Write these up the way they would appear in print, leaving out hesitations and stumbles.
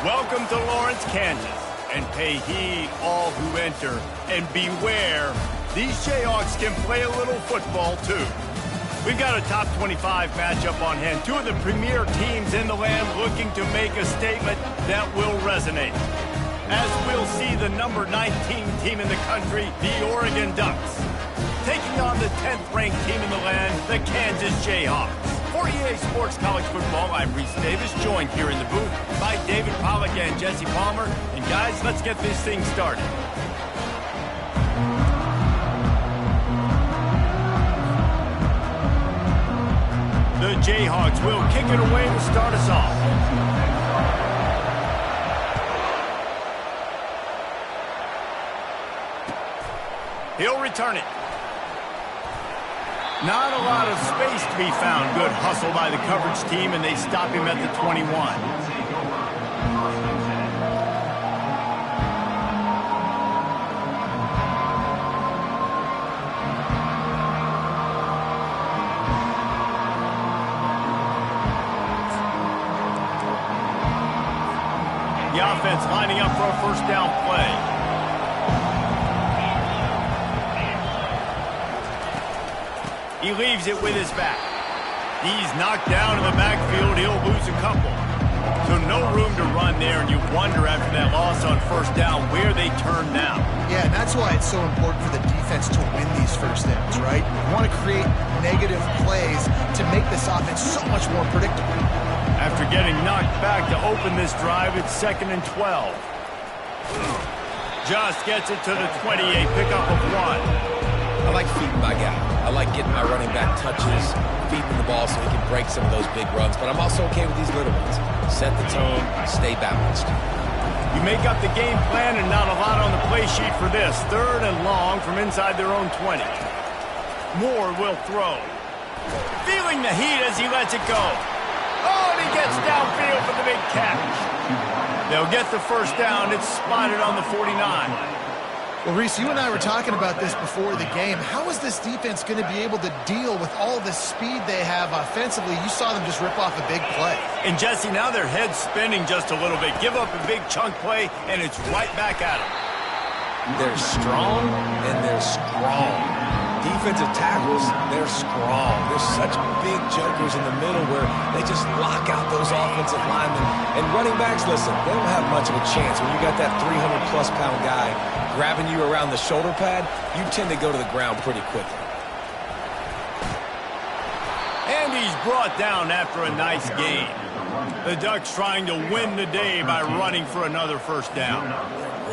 Welcome to Lawrence, Kansas, and pay heed all who enter, and beware, these Jayhawks can play a little football too. We've got a top 25 matchup on hand, two of the premier teams in the land looking to make a statement that will resonate. As we'll see the number 19 team in the country, the Oregon Ducks, taking on the 10th-ranked team in the land, the Kansas Jayhawks. For EA Sports College Football, I'm Reese Davis, joined here in the booth by David Pollack and Jesse Palmer. And guys, let's get this thing started. The Jayhawks will kick it away to start us off. He'll return it. Not a lot of space to be found. Good hustle by the coverage team, and they stop him at the 21. The offense lining up for a first down play. He leaves it with his back. He's knocked down in the backfield. He'll lose a couple. So no room to run there, and you wonder after that loss on first down where they turn now. Yeah, and that's why it's so important for the defense to win these first downs, right? You want to create negative plays to make this offense so much more predictable. After getting knocked back to open this drive, it's 2nd and 12. Just gets it to the 28, pickup of 1. I like feeding my guy. I like getting my running back touches, feeding the ball so he can break some of those big runs. But I'm also okay with these little ones. Set the tone, stay balanced. You make up the game plan and not a lot on the play sheet for this. 3rd and long from inside their own 20. Moore will throw. Feeling the heat as he lets it go. Oh, and he gets downfield for the big catch. They'll get the first down. It's spotted on the 49. Well, Reese, you and I were talking about this before the game. How is this defense going to be able to deal with all the speed they have offensively? You saw them just rip off a big play. And, Jesse, now their head's spinning just a little bit. Give up a big chunk play, and it's right back at them. They're strong, and they're strong. Defensive tackles, they're strong. There's such big jokers in the middle where they just lock out those offensive linemen. And running backs, listen, they don't have much of a chance. When you got that 300-plus pound guy grabbing you around the shoulder pad, you tend to go to the ground pretty quickly. And he's brought down after a nice gain. The Ducks trying to win the day by running for another first down.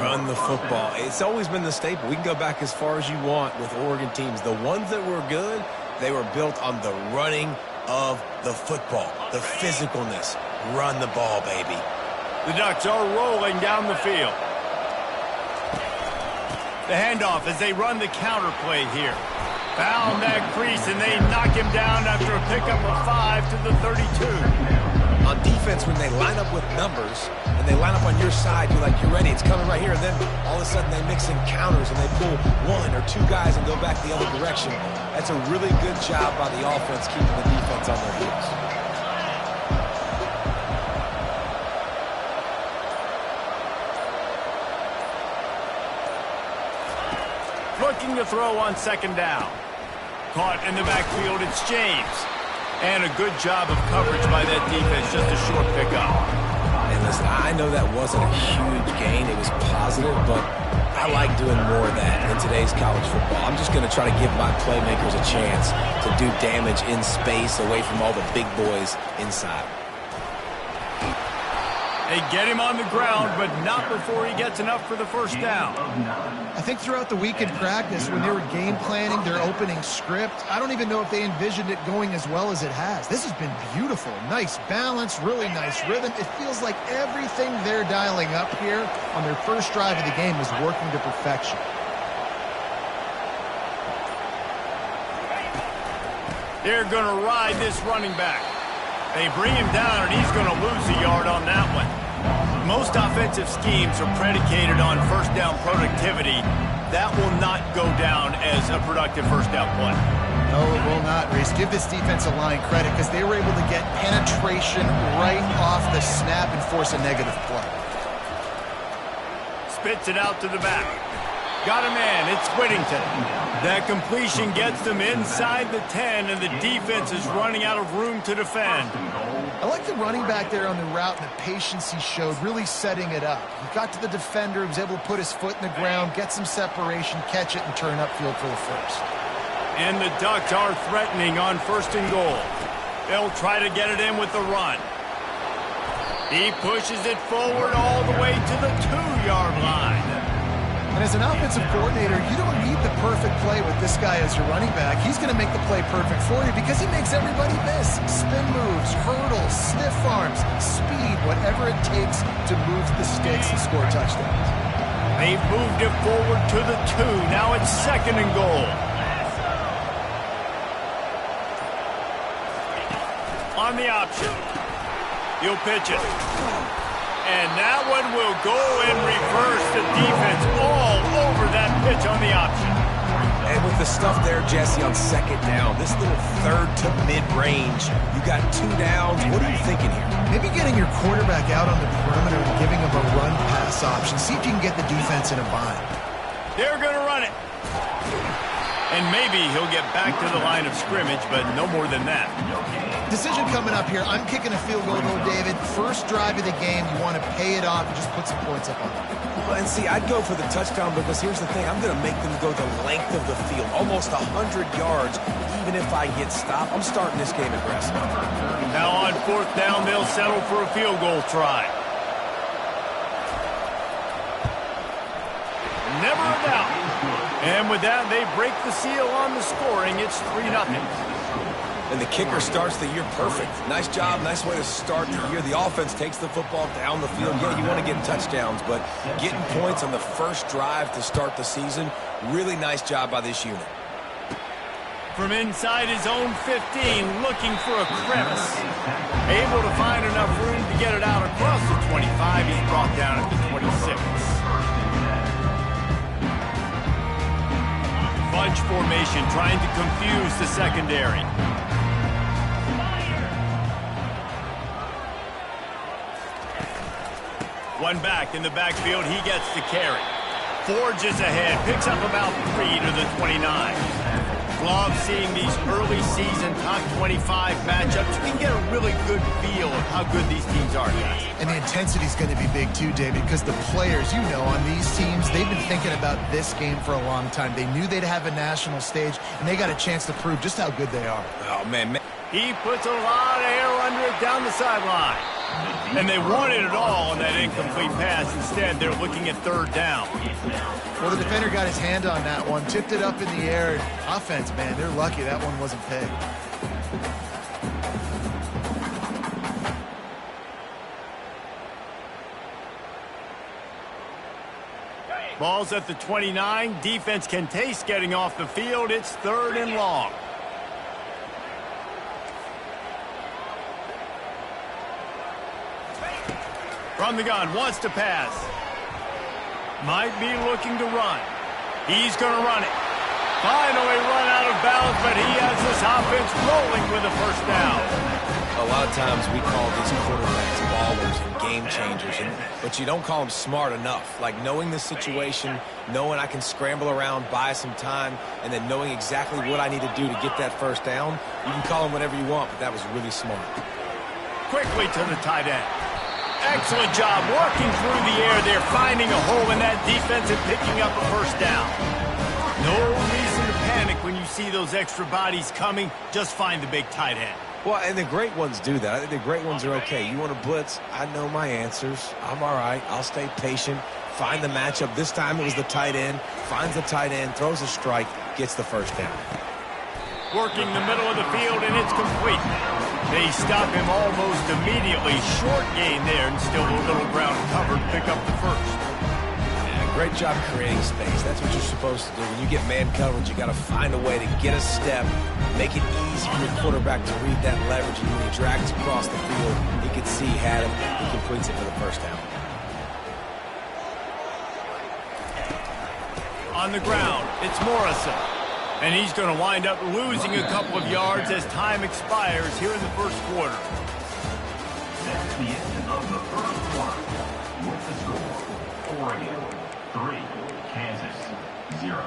Run the football. It's always been the staple. We can go back as far as you want with Oregon teams. The ones that were good, they were built on the running of the football, the physicalness. Run the ball, baby. The Ducks are rolling down the field. The handoff as they run the counter play here. Found that crease, and they knock him down after a pickup of 5 to the 32. On defense, when they line up with numbers and they line up on your side, you're like, you're ready, it's coming right here. And then all of a sudden they mix in counters and they pull 1 or 2 guys and go back the other direction. That's a really good job by the offense keeping the defense on their heels. Looking to throw on 2nd down. Caught in the backfield, it's James. And a good job of coverage by that defense, just a short pickup. And listen, I know that wasn't a huge gain. It was positive, but I like doing more of that in today's college football. I'm just going to try to give my playmakers a chance to do damage in space away from all the big boys inside. They get him on the ground, but not before he gets enough for the first down. I think throughout the week in practice, when they were game planning their opening script, I don't even know if they envisioned it going as well as it has. This has been beautiful. Nice balance, really nice rhythm. It feels like everything they're dialing up here on their first drive of the game is working to perfection. They're going to ride this running back. They bring him down, and he's going to lose a yard on that one. Most offensive schemes are predicated on first down productivity. That will not go down as a productive first down play. No, it will not, Reese. Give this defensive line credit because they were able to get penetration right off the snap and force a negative play. spits it out to the back. Got a man, it's Whittington. That completion gets them inside the 10, and the defense is running out of room to defend. I like the running back there on the route and the patience he showed, really setting it up. He got to the defender, he was able to put his foot in the ground, get some separation, catch it, and turn upfield for the first. And the Ducks are threatening on 1st and goal. They'll try to get it in with the run. He pushes it forward all the way to the 2-yard line. And as an offensive coordinator, you don't need the perfect play with this guy as your running back. He's going to make the play perfect for you because he makes everybody miss. Spin moves, hurdles, stiff arms, speed, whatever it takes to move the sticks and score touchdowns. They've moved it forward to the 2. Now it's 2nd and goal. On the option. He'll pitch it. And that one will go and reverse the defense all over that pitch on the option. And with the stuff there, Jesse, on 2nd down, this little 3rd to mid-range, you got 2 downs. What are you thinking here? Maybe getting your quarterback out on the perimeter and giving him a run-pass option. See if you can get the defense in a bind. They're going to run it. And maybe he'll get back to the line of scrimmage, but no more than that. Decision coming up here. I'm kicking a field goal, though, David. First drive of the game, you want to pay it off and just put some points up on it. Well, and see, I'd go for the touchdown because here's the thing. I'm going to make them go the length of the field, almost 100 yards. Even if I get stopped, I'm starting this game aggressive. Now on 4th down, they'll settle for a field goal try. Never a doubt. And with that, they break the seal on the scoring. It's 3-0. And the kicker starts the year perfect. Nice job, nice way to start the year. The offense takes the football down the field. Yeah, you want to get touchdowns, but getting points on the first drive to start the season, really nice job by this unit. From inside his own 15, looking for a crevice. Able to find enough room to get it out across the 25. He's brought down at the 26. Bunch formation trying to confuse the secondary. One back in the backfield, he gets the carry. Forges ahead, picks up about 3 to the 29. Love seeing these early season top 25 matchups. You can get a really good feel of how good these teams are, guys. And the intensity is going to be big too, David, because the players, you know, on these teams, they've been thinking about this game for a long time. They knew they'd have a national stage, and they got a chance to prove just how good they are. Oh, man. He puts a lot of air under it down the sideline. And they wanted it all on that incomplete pass. Instead, they're looking at 3rd down. Well, the defender got his hand on that one, tipped it up in the air. Offense, man, they're lucky that one wasn't pegged. Ball's at the 29. Defense can taste getting off the field. It's 3rd and long. From the gun, wants to pass. Might be looking to run. He's going to run it. Finally run out of bounds, but he has this offense rolling with a 1st down. A lot of times we call these quarterbacks ballers and game changers, but you don't call them smart enough. Like knowing the situation, knowing I can scramble around, buy some time, and then knowing exactly what I need to do to get that 1st down. You can call them whatever you want, but that was really smart. Quickly to the tight end. Excellent job working through the air there, finding a hole in that defense and picking up a 1st down. No reason to panic when you see those extra bodies coming. Just find the big tight end. Well, and the great ones do that. I think the great ones are okay. You want to blitz? I know my answers. I'm all right. I'll stay patient. Find the matchup. This time it was the tight end. Finds the tight end, throws a strike, gets the 1st down. Working the middle of the field, and it's complete. They stop him almost immediately. Short gain there, and still a little ground covered. Pick up the 1st. Yeah, great job creating space. That's what you're supposed to do. When you get man coverage, you got to find a way to get a step, make it easy for your quarterback to read that leverage, and when he drags across the field, he can see he had him. He completes it for the 1st down. On the ground, it's Morrison. And he's going to wind up losing a couple of yards as time expires here in the 1st quarter. That's the end of the 1st quarter. With the score, Oregon 3, Kansas 0.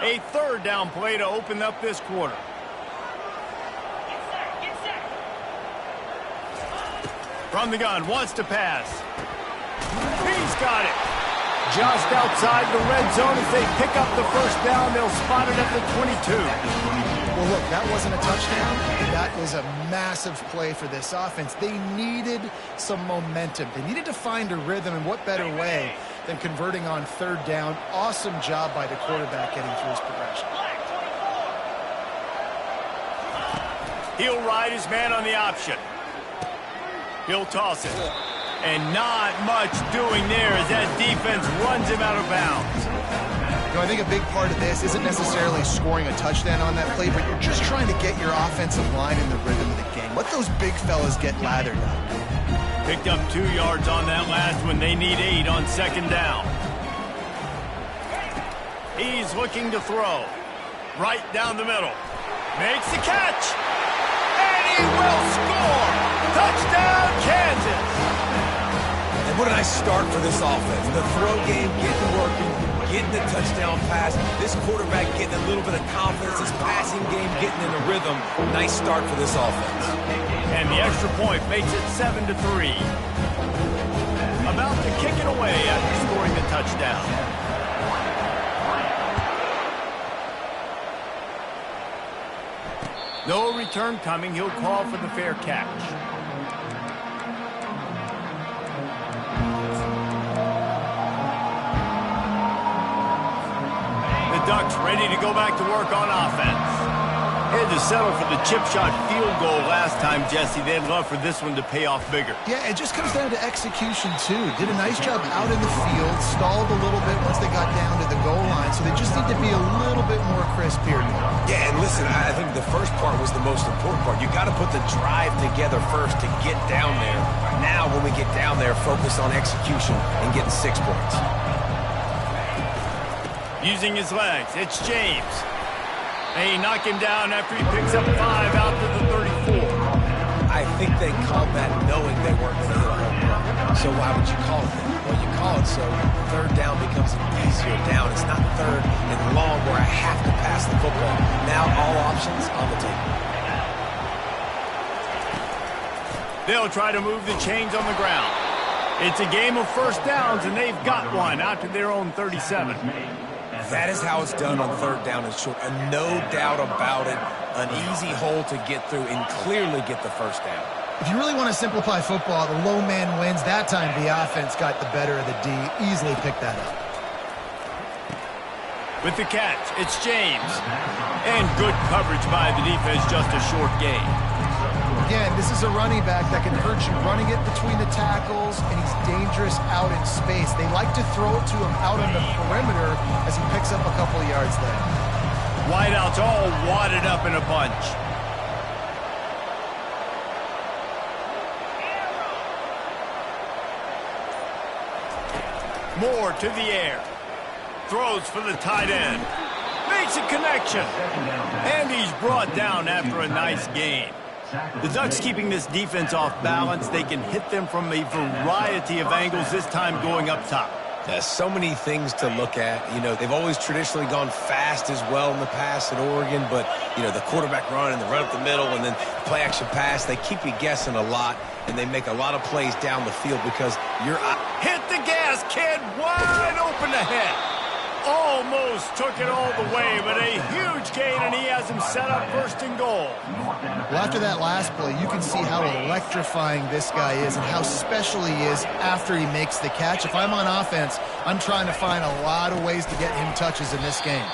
A third down play to open up this quarter. From the gun, wants to pass. He's got it. Just outside the red zone as they pick up the first down. They'll spot it at the 22. Well, look, that wasn't a touchdown. That was a massive play for this offense. They needed some momentum. They needed to find a rhythm, and what better way than converting on third down. Awesome job by the quarterback getting through his progression. He'll ride his man on the option. He'll toss it. And not much doing there as that defense runs him out of bounds. You know, I think a big part of this isn't necessarily scoring a touchdown on that play, but you're just trying to get your offensive line in the rhythm of the game. Let those big fellas get lathered up. Picked up 2 yards on that last one. They need 8 on second down. He's looking to throw. Right down the middle. Makes the catch. And he will score. Touchdown, Kansas. And what a nice start for this offense. The throw game getting working, getting the touchdown pass. This quarterback getting a little bit of confidence. This passing game getting in a rhythm. Nice start for this offense. And the extra point makes it 7-3. About to kick it away after scoring the touchdown. No return coming. He'll call for the fair catch. The Ducks ready to go back to work on offense. Had to settle for the chip shot field goal last time, Jesse. They'd love for this one to pay off bigger. Yeah, it just comes down to execution, too. Did a nice job out in the field, stalled a little bit once they got down to the goal line, so they just need to be a little bit more crisp here. Yeah, and listen, I think the first part was the most important part. You got to put the drive together first to get down there. Now, when we get down there, focus on execution and getting 6 points. Using his legs, it's James. They knock him down after he picks up 5 out to the 34. I think they called that knowing they weren't going to hit a home run. So why would you call it that? Well, you call it so third down becomes an easier down. It's not third and long where I have to pass the football. Now all options on the table. They'll try to move the chains on the ground. It's a game of first downs, and they've got one out to their own 37. That is how it's done on third down and short. And no doubt about it, an easy hole to get through and clearly get the first down. If you really want to simplify football, the low man wins. That time the offense got the better of the D. Easily picked that up. With the catch, it's James. And good coverage by the defense, just a short gain. Again, this is a running back that can hurt you running it between the tackles, and he's dangerous out in space. They like to throw it to him out on the perimeter as he picks up a couple of yards there. Wideouts all wadded up in a bunch. Moore to the air. Throws for the tight end. Makes a connection. And he's brought down after a nice gain. The Ducks keeping this defense off balance. They can hit them from a variety of angles, this time going up top. There's so many things to look at. You know, they've always traditionally gone fast as well in the past at Oregon, but, you know, the quarterback run and the run up the middle and then play action pass, they keep you guessing a lot, and they make a lot of plays down the field because you're... Hit the gas, kid! Wide open ahead! Almost took it all the way, but a huge gain, and he has him set up first and goal. Well, after that last play, you can see how electrifying this guy is and how special he is after he makes the catch. If I'm on offense, I'm trying to find a lot of ways to get him touches in this game.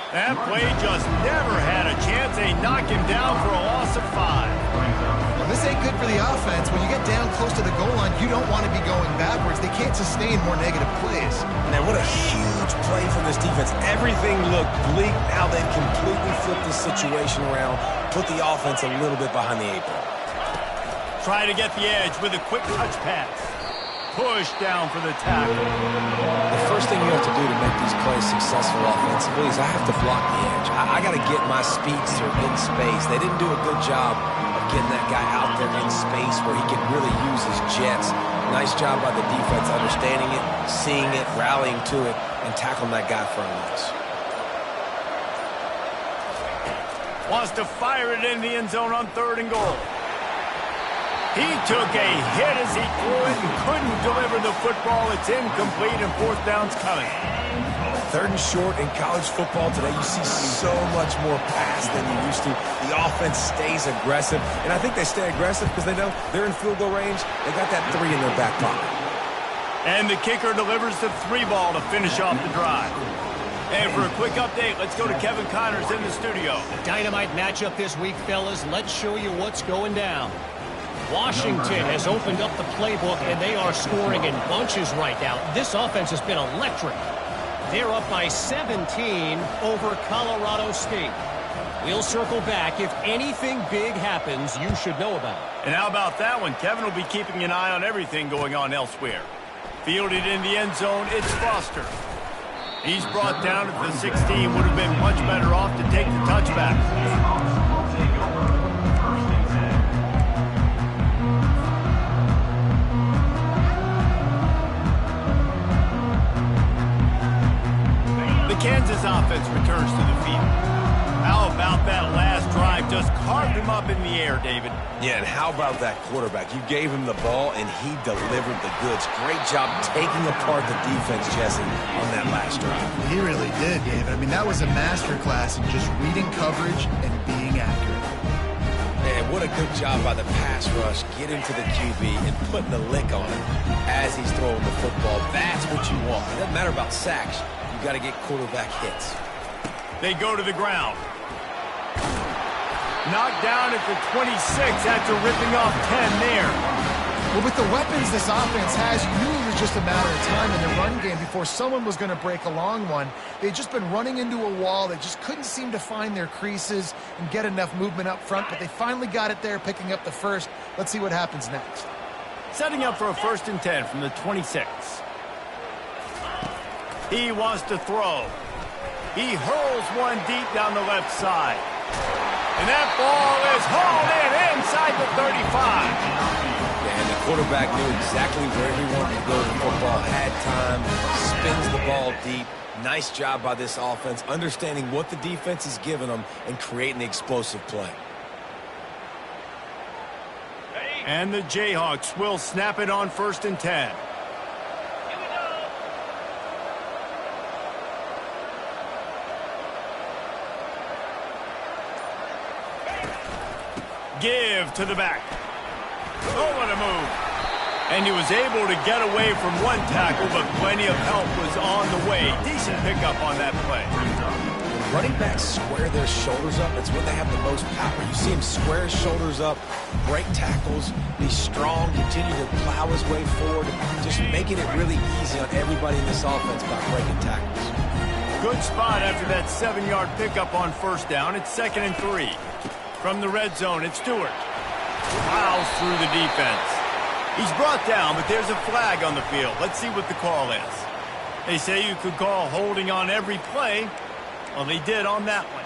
That play just never had a chance. They knock him down for a loss of 5. Well, this ain't good for the offense. When you get down close to the goal line, you don't want to be going backwards. They can't sustain more negative plays. Man, what a huge play from this defense. Everything looked bleak. Now they've completely flipped the situation around, put the offense a little bit behind the 8 ball. Try to get the edge with a quick touch pass. push down for the tackle. The first thing you have to do to make these plays successful offensively is I have to block the edge. I got to get my speedster in space. They didn't do a good job of getting that guy out there in space where he can really use his jets. Nice job by the defense understanding it, seeing it, rallying to it, and tackling that guy for a loss. Wants to fire it in the end zone on 3rd and goal. He took a hit as he threw it and couldn't deliver the football. It's incomplete and 4th down's coming. 3rd and short in college football today, you see so much more pass than you used to. The offense stays aggressive, and I think they stay aggressive because they know they're in field goal range. They got that 3 in their back pocket. And the kicker delivers the 3 ball to finish off the drive. And for a quick update, let's go to Kevin Connors in the studio. Dynamite matchup this week, fellas. Let's show you what's going down. Washington has opened up the playbook, and they are scoring in bunches right now. This offense has been electric. They're up by 17 over Colorado State. We'll circle back. If anything big happens, you should know about it. And how about that one? Kevin will be keeping an eye on everything going on elsewhere. Fielded in the end zone, it's Foster. He's brought down at the 16. Would have been much better off to take the touchback. The Kansas offense returns to the field. How about that last drive? Just carved him up in the air, David. Yeah, and how about that quarterback? You gave him the ball, and he delivered the goods. Great job taking apart the defense, Jesse, on that last drive. He really did, David. I mean, that was a masterclass in just reading coverage and being accurate. And what a good job by the pass rush, getting to the QB and putting the lick on him as he's throwing the football. That's what you want. It doesn't matter about sacks. You got to get quarterback hits. They go to the ground. Knocked down at the 26 after ripping off 10 there. Well, with the weapons this offense has, you knew it was just a matter of time in the run game before someone was going to break a long one. They'd just been running into a wall. They just couldn't seem to find their creases and get enough movement up front, but they finally got it there, picking up the first. Let's see what happens next. Setting up for a 1st and 10 from the 26. He wants to throw. He hurls one deep down the left side. And that ball is hauled in inside the 35. And the quarterback knew exactly where he wanted to go with the football, had time, spins the ball deep. Nice job by this offense, understanding what the defense is giving them and creating the explosive play. And the Jayhawks will snap it on 1st and 10. Give to the back. Oh, what a move. And he was able to get away from one tackle, but plenty of help was on the way. Decent pickup on that play. Running backs square their shoulders up. It's when they have the most power. You see him square his shoulders up, break tackles, be strong, continue to plow his way forward, just making it really easy on everybody in this offense by breaking tackles. Good spot after that 7-yard pickup on 1st down. It's 2nd and 3. From the red zone, it's Stewart. Plows through the defense. He's brought down, but there's a flag on the field. Let's see what the call is. They say you could call holding on every play. Well, they did on that one.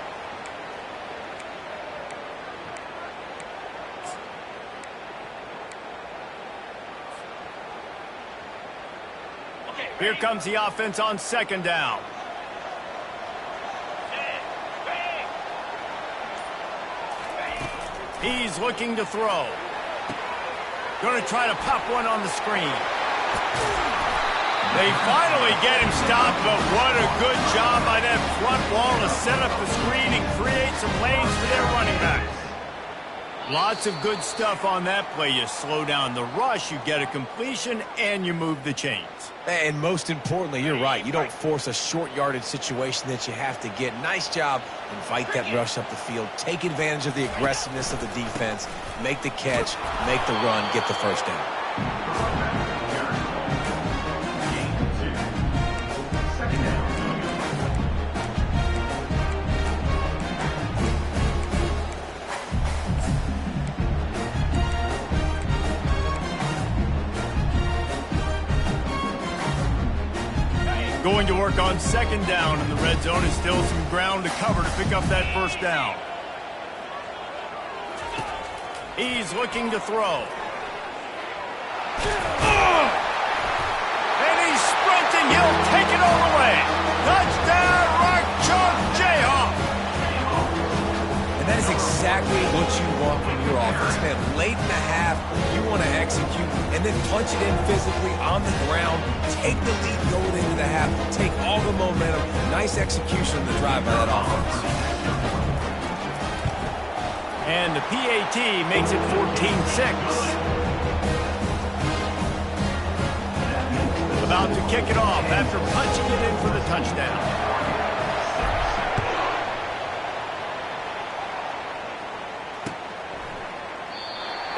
Here comes the offense on 2nd down. He's looking to throw. Going to try to pop one on the screen. They finally get him stopped, but what a good job by that front wall to set up the screen and create some lanes for their running back. Lots of good stuff on that play. You slow down the rush, you get a completion, and you move the chains. And most importantly, you're right. You don't force a short yardage situation that you have to get. Nice job. Invite that rush up the field. Take advantage of the aggressiveness of the defense. Make the catch, make the run, get the 1st down. Going to work on second down in the red zone, and still some ground to cover to pick up that first down. He's looking to throw. And he's sprinting. He'll take it all the way. Touchdown, Rock Chalk Jayhawk. And that is exactly what you want from your offense, man. Late in the half, you want to execute and then punch it in physically on the ground. Take the lead going into the half. Take all the momentum. Nice execution of the drive by that offense. And the PAT makes it 14-6. About to kick it off after punching it in for the touchdown.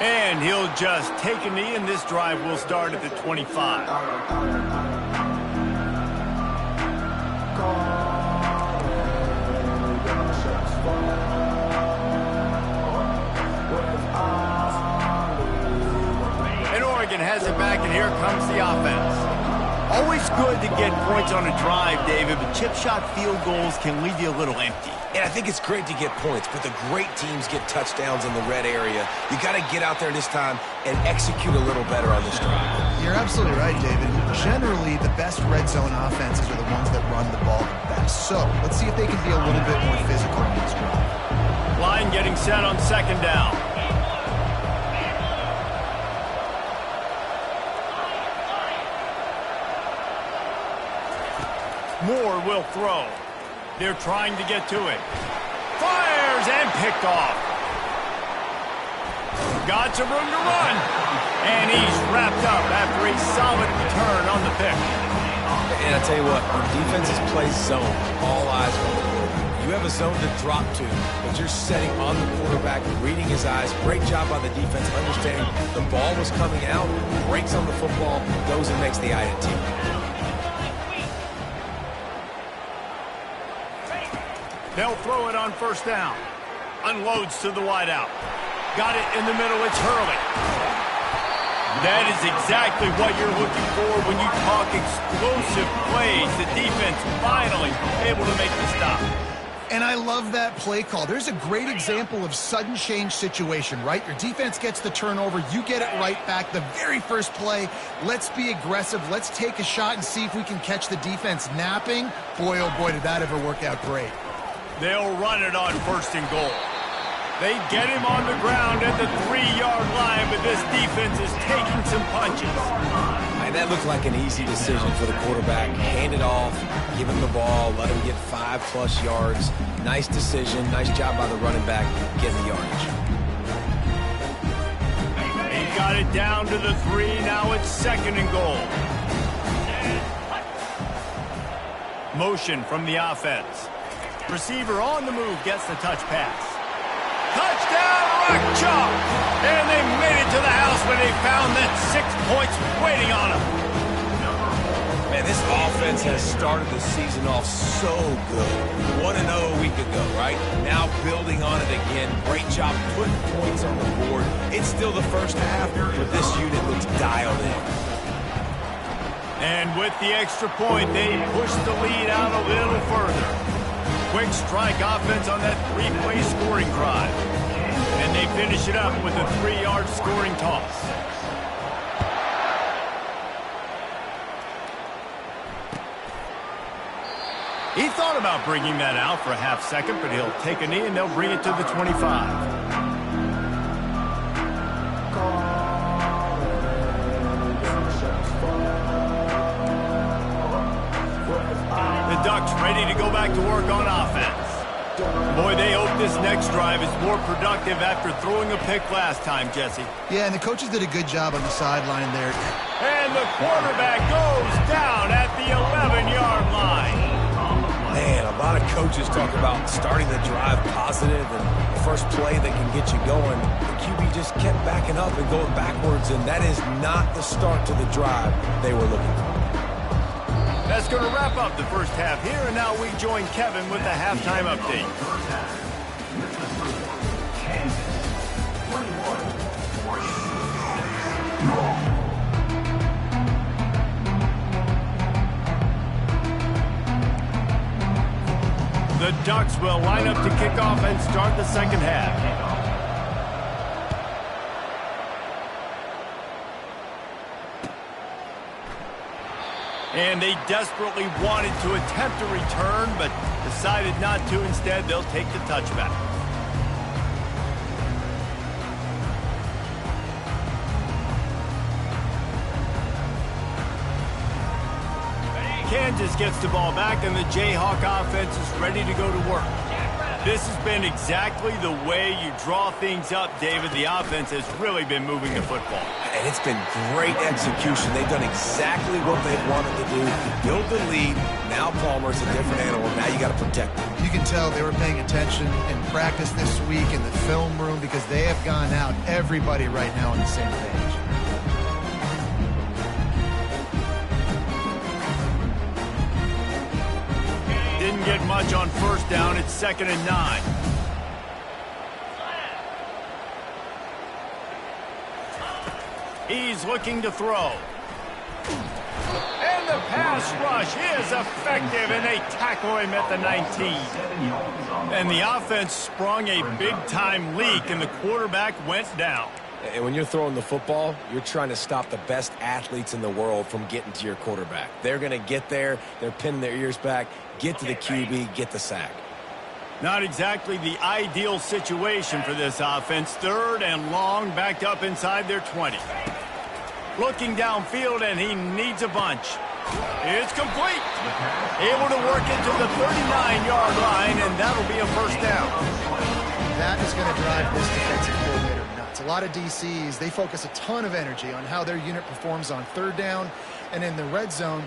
And he'll just take a knee, and this drive will start at the 25. And Oregon has it back, and here comes the offense. Always good to get points on a drive, David, but chip shot field goals can leave you a little empty. And I think it's great to get points, but the great teams get touchdowns in the red area. You got to get out there this time and execute a little better on this drive. You're absolutely right, David. Generally, the best red zone offenses are the ones that run the ball the best. So let's see if they can be a little bit more physical on this drive. Line getting set on second down. Moore will throw. They're trying to get to it. Fires and picked off. Got some room to run. And he's wrapped up after a solid return on the pick. And I tell you what, when defenses play zone, all eyes are on the quarterback. You have a zone to drop to, but you're setting on the quarterback, reading his eyes. Great job by the defense, understanding the ball was coming out, breaks on the football, goes and makes the INT. They'll throw it on first down. Unloads to the wideout. Got it in the middle. It's Hurley. That is exactly what you're looking for when you talk explosive plays. The defense finally able to make the stop. And I love that play call. There's a great example of sudden change situation, right? Your defense gets the turnover. You get it right back. The very first play, let's be aggressive. Let's take a shot and see if we can catch the defense napping. Boy, oh boy, did that ever work out great. They'll run it on first and goal. They get him on the ground at the 3-yard line, but this defense is taking some punches. And that looked like an easy decision for the quarterback. Hand it off, give him the ball, let him get 5+ yards. Nice decision. Nice job by the running back getting the yardage. He got it down to the 3. Now it's second and goal. Motion from the offense. Receiver on the move gets the touch pass. Touchdown, Rock Chalk! And they made it to the house when they found that 6 points waiting on them. Man, this offense has started the season off so good. 1-0 a week ago, right? Now building on it again. Great job putting points on the board. It's still the first half, but this unit looks dialed in. And with the extra point, they push the lead out a little further. Quick strike offense on that 3-play scoring drive. And they finish it up with a 3-yard scoring toss. He thought about bringing that out for a half second, but he'll take a knee and they'll bring it to the 25. The Ducks ready to go back to work on offense. Boy, they hope this next drive is more productive after throwing a pick last time, Jesse. Yeah, and the coaches did a good job on the sideline there. And the quarterback goes down at the 11-yard line. Man, a lot of coaches talk about starting the drive positive and the first play that can get you going. The QB just kept backing up and going backwards, and that is not the start to the drive they were looking for. That's going to wrap up the first half here, and now we join Kevin with the halftime update. Jayhawks will line up to kick off and start the second half. And they desperately wanted to attempt a return, but decided not to. Instead, they'll take the touchback. Kansas gets the ball back, and the Jayhawk offense is ready to go to work. This has been exactly the way you draw things up, David. The offense has really been moving the football. And it's been great execution. They've done exactly what they've wanted to do. Build the lead. Now Palmer's a different animal. Now you got to protect him. You can tell they were paying attention in practice this week in the film room because they have gone out, everybody right now on the same page. Didn't get much on first down. It's 2nd and 9. He's looking to throw. And the pass rush is effective, and they tackle him at the 19. And the offense sprung a big-time leak, and the quarterback went down. And when you're throwing the football, you're trying to stop the best athletes in the world from getting to your quarterback. They're going to get there. They're pinning their ears back, get to the QB, get the sack. Not exactly the ideal situation for this offense. 3rd and long, backed up inside their 20. Looking downfield, and he needs a bunch. It's complete. Able to work it to the 39-yard line, and that'll be a first down. That is going to drive this defensive coordinator nuts. A lot of DCs, they focus a ton of energy on how their unit performs on 3rd down and in the red zone.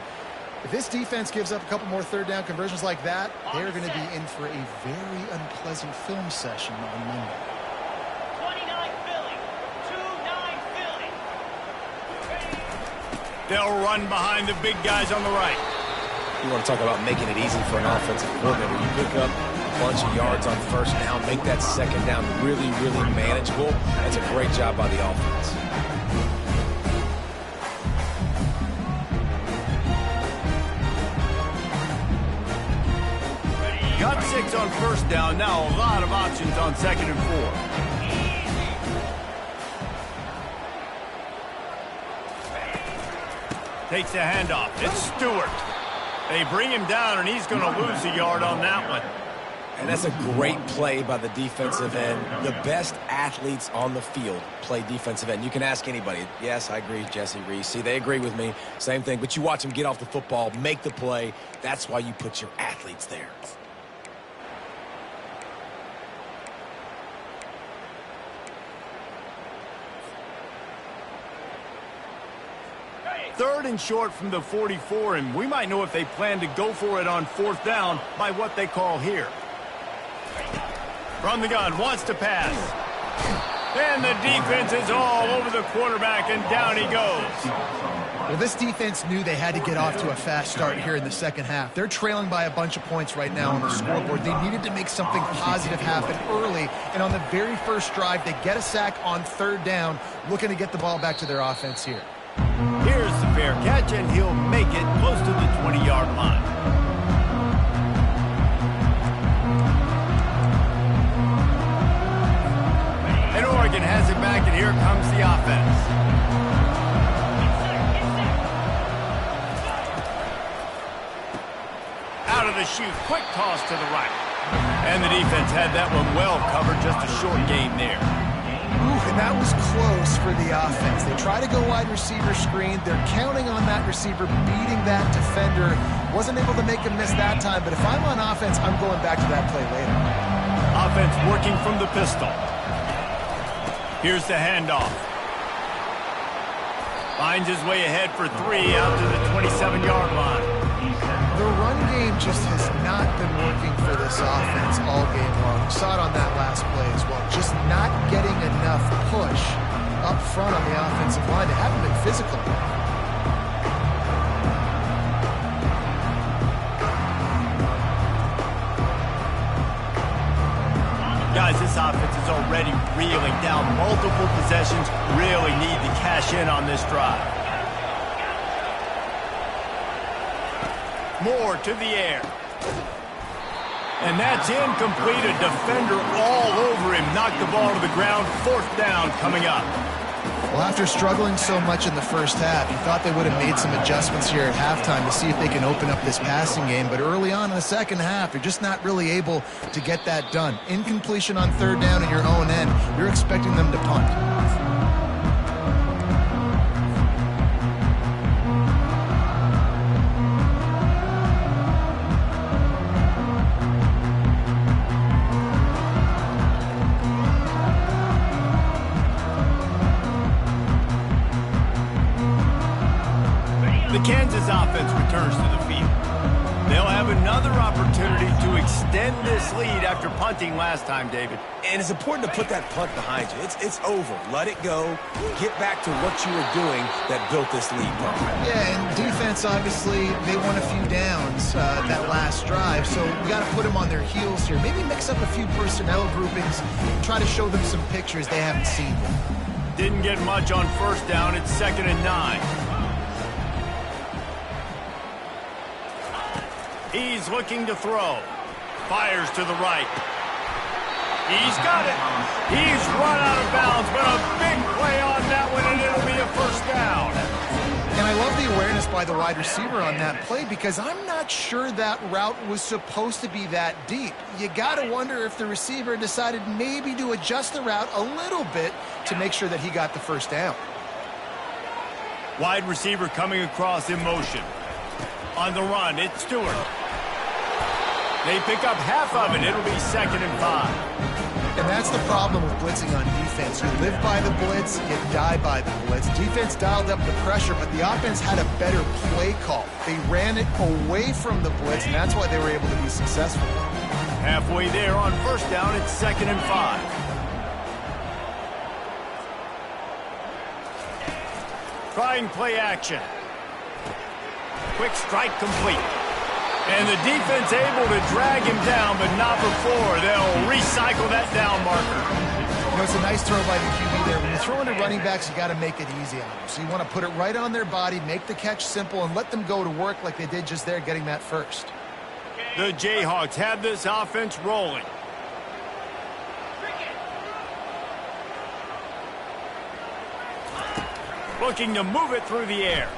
If this defense gives up a couple more 3rd down conversions like that, they're going to be in for a very unpleasant film session on Monday. 29 Philly. 2-9 Philly. They'll run behind the big guys on the right. You want to talk about making it easy for an offensive coordinator. You pick up a bunch of yards on first down, make that second down really, really manageable. That's a great job by the offense. Got 6 on first down. Now a lot of options on 2nd and 4. Takes the handoff. It's Stewart. They bring him down, and he's going to lose a yard on that one. And that's a great play by the defensive end. The best athletes on the field play defensive end. You can ask anybody. Yes, I agree, Jesse Reese. See, they agree with me. Same thing. But you watch them get off the football, make the play. That's why you put your athletes there. Third and short from the 44, and we might know if they plan to go for it on 4th down by what they call here. From the gun, wants to pass. And the defense is all over the quarterback, and down he goes. Well, this defense knew they had to get off to a fast start here in the second half. They're trailing by a bunch of points right now on the scoreboard. They needed to make something positive happen early, and on the very first drive, they get a sack on 3rd down, looking to get the ball back to their offense here. Here's the fair catch, and he'll make it close to the 20-yard line. And Oregon has it back, and here comes the offense. Out of the chute, quick toss to the right. And the defense had that one well covered, just a short gain there. And that was close for the offense. They try to go wide receiver screen. They're counting on that receiver beating that defender. Wasn't able to make him miss that time, but if I'm on offense, I'm going back to that play later. Offense working from the pistol. Here's the handoff. Finds his way ahead for 3 out to the 27-yard line. The run game just has not been working for this offense all game long. We saw it on that last play as well. Just not getting enough push up front on the offensive line. They haven't been physical. Guys, this offense is already reeling down multiple possessions. Really need to cash in on this drive. Moore to the air. And that's incomplete. A defender all over him. Knocked the ball to the ground. 4th down coming up. Well, after struggling so much in the first half, you thought they would have made some adjustments here at halftime to see if they can open up this passing game. But early on in the second half, you're just not really able to get that done. Incompletion on 3rd down in your own end, you're expecting them to punt. The Kansas offense returns to the field. They'll have another opportunity to extend this lead after punting last time, David. And it's important to put that punt behind you. It's over. Let it go. Get back to what you were doing that built this lead. Yeah, and defense, obviously, they won a few downs that last drive, so we got to put them on their heels here. Maybe mix up a few personnel groupings, try to show them some pictures they haven't seen yet. Didn't get much on 1st down. It's 2nd and 9. He's looking to throw. Fires to the right. He's got it. He's run out of bounds, but a big play on that one, and it'll be a 1st down. And I love the awareness by the wide receiver on that play because I'm not sure that route was supposed to be that deep. You got to wonder if the receiver decided maybe to adjust the route a little bit to make sure that he got the 1st down. Wide receiver coming across in motion. On the run, it's Stewart. They pick up half of it. It'll be 2nd and 5. And that's the problem with blitzing on defense. You live by the blitz, you die by the blitz. Defense dialed up the pressure, but the offense had a better play call. They ran it away from the blitz, and that's why they were able to be successful. Halfway there on 1st down, it's 2nd and 5. Trying play action. Quick strike complete. And the defense able to drag him down, but not before they'll recycle that down marker. You know, it's a nice throw by the QB there. When you're throwing to running backs, you got to make it easy on them. So you want to put it right on their body, make the catch simple, and let them go to work like they did just there, getting that 1st. The Jayhawks have this offense rolling. Looking to move it through the air.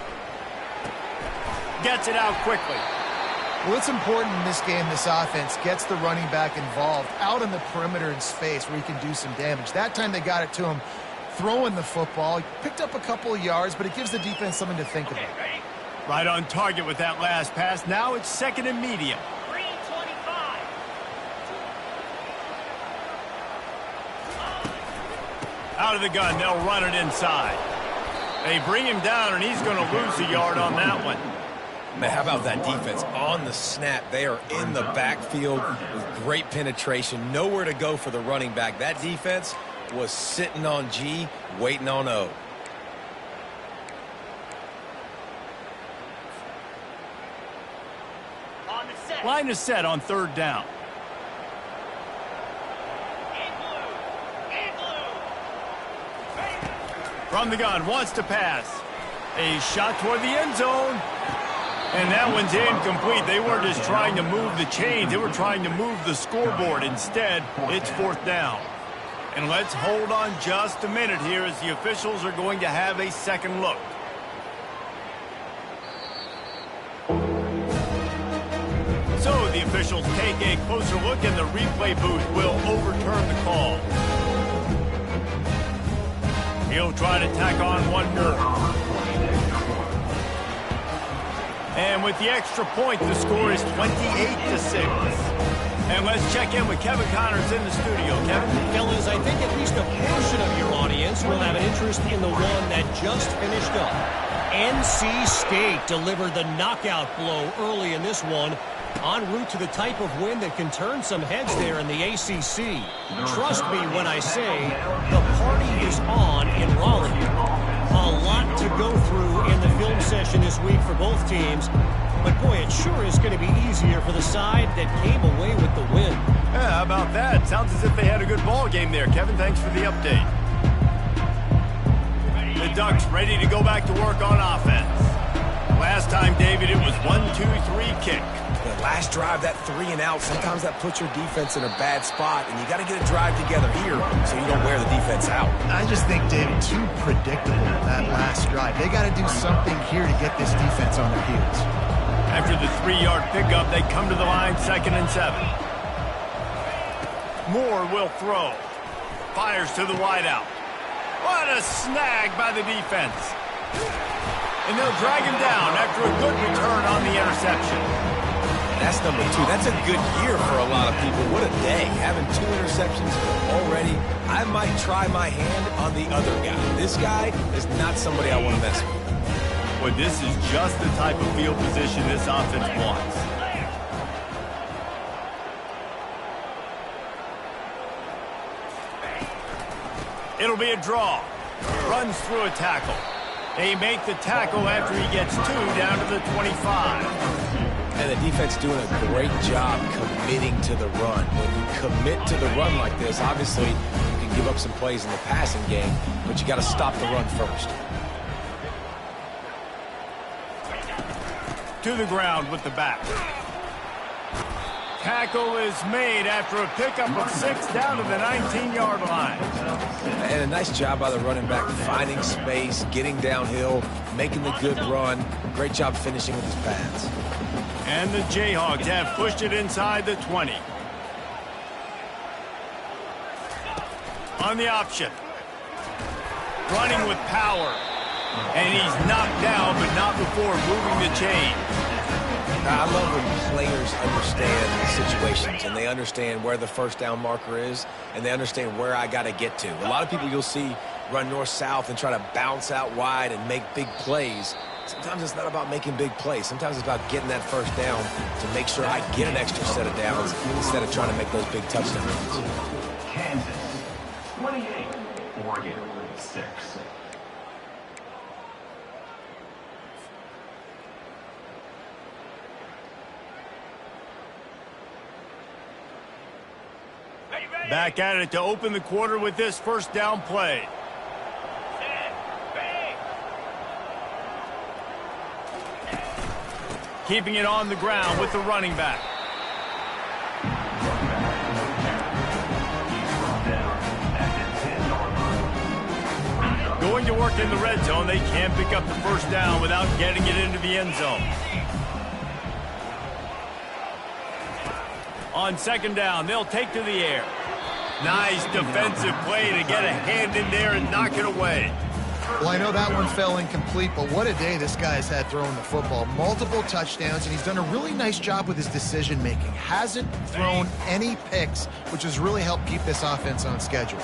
Gets it out quickly. Well, it's important in this game, this offense gets the running back involved out in the perimeter in space where he can do some damage. That time they got it to him throwing the football. He picked up a couple of yards, but it gives the defense something to think about. Right on target with that last pass. Now it's 2nd and medium. Out of the gun, they'll run it inside. They bring him down, and he's going to lose a yard on that one. Man, how about that defense on the snap? They are in the backfield with great penetration. Nowhere to go for the running back. That defense was sitting on G, waiting on O. Line is set on 3rd down. From the gun, wants to pass. A shot toward the end zone. And that one's incomplete. They weren't just trying to move the chains. They were trying to move the scoreboard. Instead, it's 4th down. And let's hold on just a minute here as the officials are going to have a second look. So the officials take a closer look, and the replay booth will overturn the call. He'll try to tack on one more. And with the extra point, the score is 28-6. And let's check in with Kevin Connors in the studio. Kevin? Fellas, I think at least a portion of your audience will have an interest in the one that just finished up. NC State delivered the knockout blow early in this one, en route to the type of win that can turn some heads there in the ACC. Trust me when I say the party is on in Raleigh. A lot to go through in the film session this week for both teams. But, boy, it sure is going to be easier for the side that came away with the win. Yeah, how about that? Sounds as if they had a good ball game there. Kevin, thanks for the update. The Ducks ready to go back to work on offense. Last time, David, it was 1-2-3 kick. The last drive, that 3 and out, sometimes that puts your defense in a bad spot, and you got to get a drive together here so you don't wear the defense out. I just think, David, too predictable that last drive. They got to do something here to get this defense on their heels. After the 3-yard pickup, they come to the line 2nd and 7. Moore will throw. Fires to the wideout. What a snag by the defense. And they'll drag him down after a good return on the interception. That's number 2. That's a good year for a lot of people. What a day. Having 2 interceptions already. I might try my hand on the other guy. This guy is not somebody I want to mess with. Well, this is just the type of field position this offense wants. It'll be a draw. Runs through a tackle. They make the tackle after he gets 2 down to the 25. And the defense doing a great job committing to the run. When you commit to the run like this, obviously you can give up some plays in the passing game, but you got to stop the run first. To the ground with the back. Tackle is made after a pickup of 6 down to the 19-yard line. And a nice job by the running back, finding space, getting downhill, making the good run. Great job finishing with his pads. And the Jayhawks have pushed it inside the 20. On the option. Running with power. And he's knocked down, but not before moving the chain. I love when players understand the situations and they understand where the first down marker is and they understand where I got to get to. A lot of people you'll see run north-south and try to bounce out wide and make big plays. Sometimes it's not about making big plays. Sometimes it's about getting that first down to make sure I get an extra set of downs instead of trying to make those big touchdown runs. Kansas 28, Oregon 6. Back at it to open the quarter with this first down play. Keeping it on the ground with the running back. Going to work in the red zone. They can't pick up the first down without getting it into the end zone. On 2nd down, they'll take to the air. Nice defensive play to get a hand in there and knock it away. Well, I know that one fell incomplete, but what a day this guy's had throwing the football. Multiple touchdowns, and he's done a really nice job with his decision-making. Hasn't thrown any picks, which has really helped keep this offense on schedule.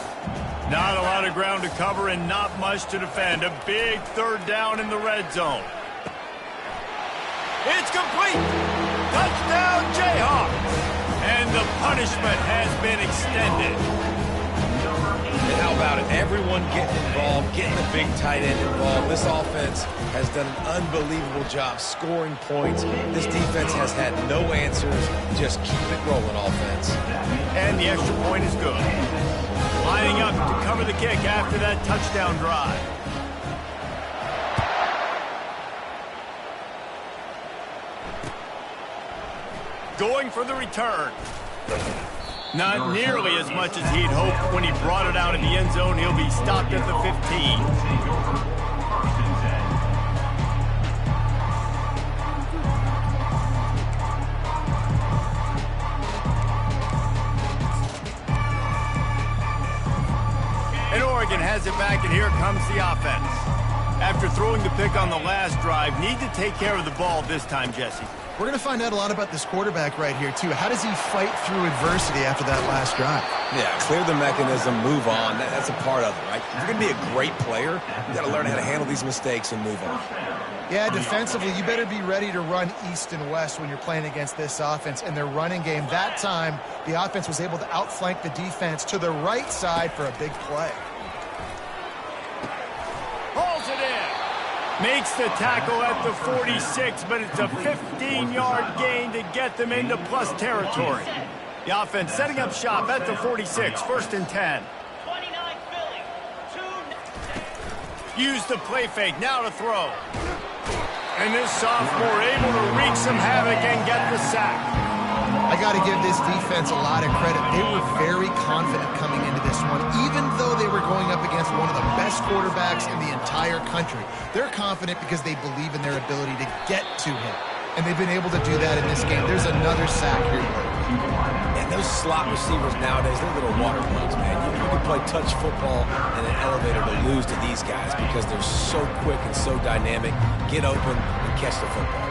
Not a lot of ground to cover and not much to defend. A big 3rd down in the red zone. It's complete. Touchdown, Jayhawks. And the punishment has been extended. And how about it? Everyone getting involved, getting the big tight end involved. This offense has done an unbelievable job scoring points. This defense has had no answers. Just keep it rolling, offense. And the extra point is good. Lining up to cover the kick after that touchdown drive. Going for the return. Not nearly as much as he'd hoped when he brought it out in the end zone. He'll be stopped at the 15. And Oregon has it back, and here comes the offense. After throwing the pick on the last drive, need to take care of the ball this time, Jesse. We're going to find out a lot about this quarterback right here, too. How does he fight through adversity after that last drive? Yeah, clear the mechanism, move on. That's a part of it, right? If you're going to be a great player, you got to learn how to handle these mistakes and move on. Yeah, defensively, you better be ready to run east and west when you're playing against this offense. In their running game, that time, the offense was able to outflank the defense to the right side for a big play. Pulls it in. Makes the tackle at the 46, but it's a 15-yard gain to get them into plus territory. The offense setting up shop at the 46, 1st and 10. Use the play fake, now to throw. And this sophomore able to wreak some havoc and get the sack. I got to give this defense a lot of credit. They were very confident coming into this one, even though they were going up against one of the best quarterbacks in the entire country. They're confident because they believe in their ability to get to him. And they've been able to do that in this game. There's another sack here. And those slot receivers nowadays, they're little water bugs, man. You can play touch football in an elevator to lose to these guys because they're so quick and so dynamic. Get open and catch the football.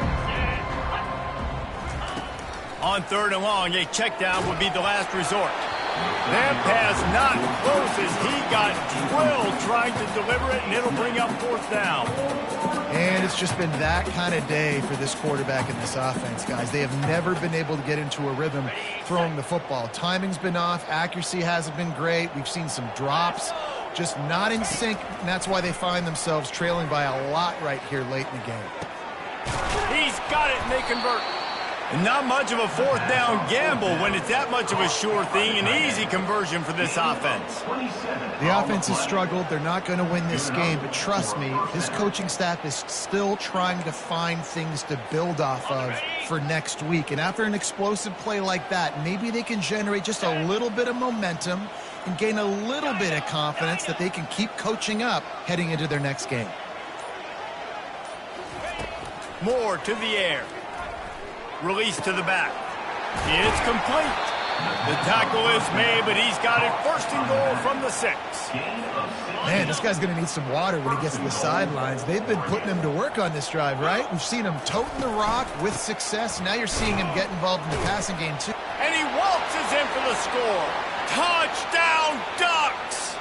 On 3rd and long, a check down would be the last resort. That pass not close as he got drilled trying to deliver it, and it'll bring up 4th down. And it's just been that kind of day for this quarterback in this offense, guys. They have never been able to get into a rhythm throwing the football. Timing's been off. Accuracy hasn't been great. We've seen some drops, just not in sync, and that's why they find themselves trailing by a lot right here late in the game. He's got it, and they convert. And not much of a 4th down gamble when it's that much of a sure thing. An easy conversion for this offense. The offense has struggled. They're not going to win this game, but trust me, this coaching staff is still trying to find things to build off of for next week. And after an explosive play like that, maybe they can generate just a little bit of momentum and gain a little bit of confidence that they can keep coaching up heading into their next game. Moore to the air. Release to the back. It's complete. The tackle is made, but he's got it 1st and goal from the 6. Man, this guy's going to need some water when he gets to the sidelines. They've been putting him to work on this drive, right? We've seen him toting the rock with success. Now you're seeing him get involved in the passing game, too. And he waltzes in for the score. Touchdown, Ducks!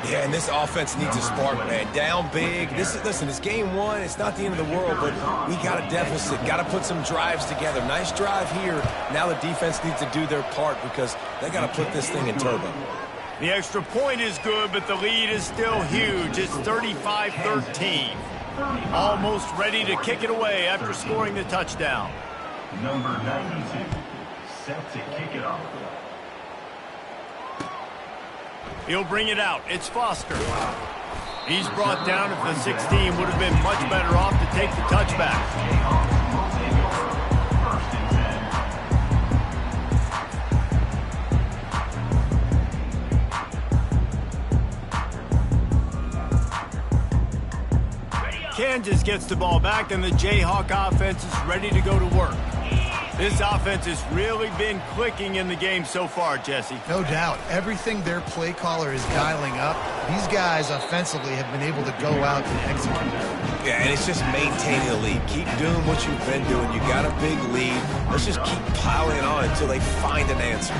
Yeah, and this offense needs a spark, man. Down big. Listen, it's game 1. It's not the end of the world, but we got a deficit. Got to put some drives together. Nice drive here. Now the defense needs to do their part because they got to put this thing in turbo. The extra point is good, but the lead is still huge. It's 35-13. Almost ready to kick it away after scoring the touchdown. Number 92, set to kick it off. He'll bring it out. It's Foster. He's brought down if the 16 would have been much better off to take the touchback. Kansas gets the ball back, and the Jayhawk offense is ready to go to work. This offense has really been clicking in the game so far, Jesse. No doubt. Everything their play caller is dialing up, these guys offensively have been able to go out and execute. Yeah, and it's just maintaining the lead. Keep doing what you've been doing. You got a big lead. Let's just keep piling on until they find an answer.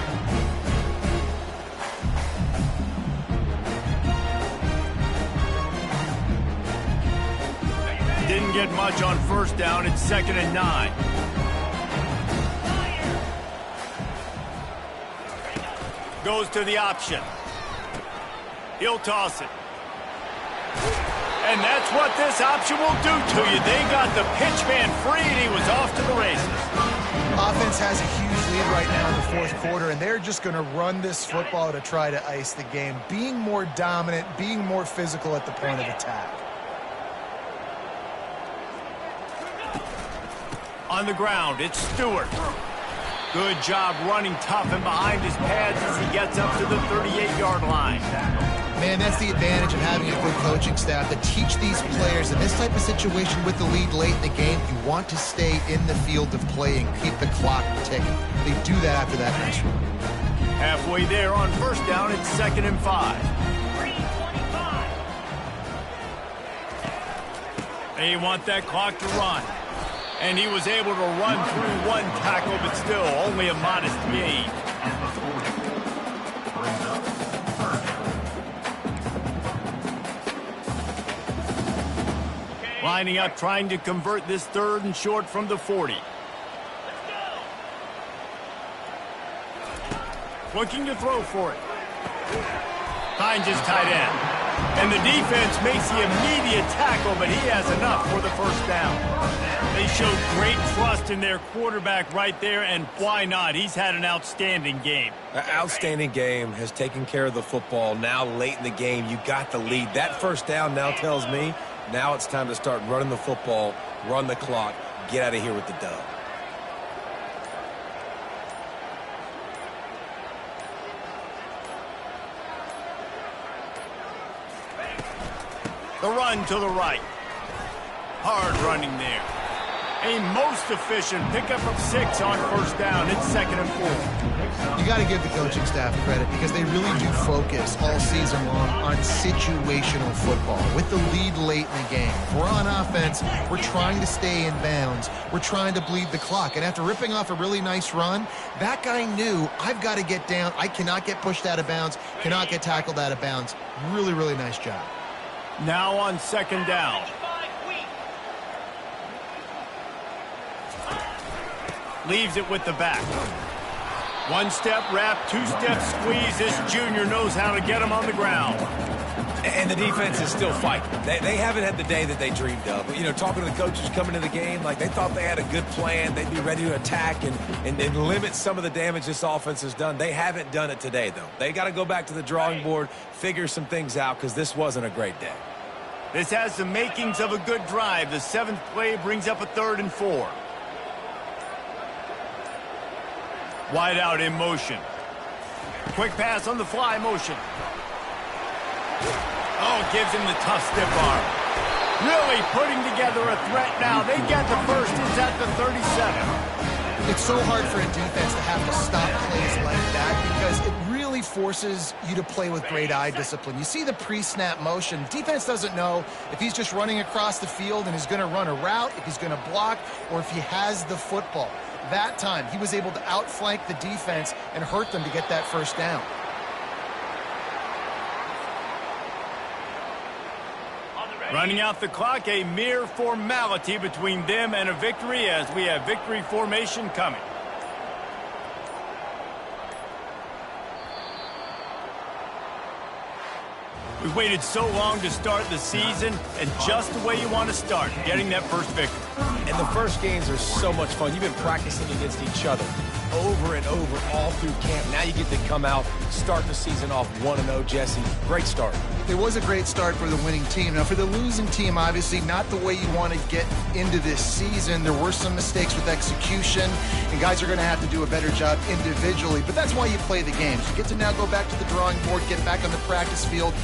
Didn't get much on 1st down. It's 2nd and 9. Goes to the option. He'll toss it. And that's what this option will do to you. They got the pitch man free, and he was off to the races. Offense has a huge lead right now in the 4th quarter, and they're just going to run this football to try to ice the game, being more dominant, being more physical at the point of attack. On the ground, it's Stewart. Good job running tough and behind his pads as he gets up to the 38-yard line. Man, that's the advantage of having a good coaching staff to teach these players in this type of situation with the lead late in the game. You want to stay in the field of play and keep the clock ticking. They do that after that nice run. Halfway there on 1st down, it's 2nd and 5. They want that clock to run. And he was able to run through one tackle, but still only a modest gain. Lining up, trying to convert this 3rd and short from the 40. Looking to throw for it. Finds his tight end. And the defense makes the immediate tackle, but he has enough for the 1st down. They showed great trust in their quarterback right there, and why not? He's had an outstanding game. An outstanding game, has taken care of the football. Now late in the game, you got the lead. That 1st down now tells me Now it's time to start running the football, run the clock, get out of here with the dub. The run to the right. Hard running there. A most efficient pickup of 6 on first down. It's 2nd and 4. You got to give the coaching staff credit because they really do focus all season long on situational football with the lead late in the game. If we're on offense, we're trying to stay in bounds. We're trying to bleed the clock. And after ripping off a really nice run, that guy knew, I've got to get down. I cannot get pushed out of bounds, cannot get tackled out of bounds. Really, really nice job. Now on 2nd down. Leaves it with the back. 1-step wrap, 2-step squeeze. This junior knows how to get him on the ground. And the defense is still fighting. They haven't had the day that they dreamed of. But, you know, talking to the coaches coming into the game, like they thought they had a good plan. They'd be ready to attack and limit some of the damage this offense has done. They haven't done it today, though. They got to go back to the drawing board, figure some things out, because this wasn't a great day. This has the makings of a good drive. The 7th play brings up a 3rd and 4. Wide out in motion. Quick pass on the fly motion. Oh, gives him the tough stiff arm. Really putting together a threat now. They get the first. It's at the 37. It's so hard for a defense to have to stop plays like that because it really forces you to play with great eye discipline. You see the pre-snap motion. Defense doesn't know if he's just running across the field and is going to run a route, if he's going to block, or if he has the football. That time, he was able to outflank the defense and hurt them to get that first down. Running out the clock, a mere formality between them and a victory as we have victory formation coming. We've waited so long to start the season, and just the way you want to start, getting that first victory. And the first games are so much fun. You've been practicing against each other over and over all through camp. Now you get to come out, start the season off 1-0, Jesse. Great start. It was a great start for the winning team. Now, for the losing team, obviously not the way you want to get into this season. There were some mistakes with execution, and guys are going to have to do a better job individually. But that's why you play the games. You get to now go back to the drawing board, get back on the practice field,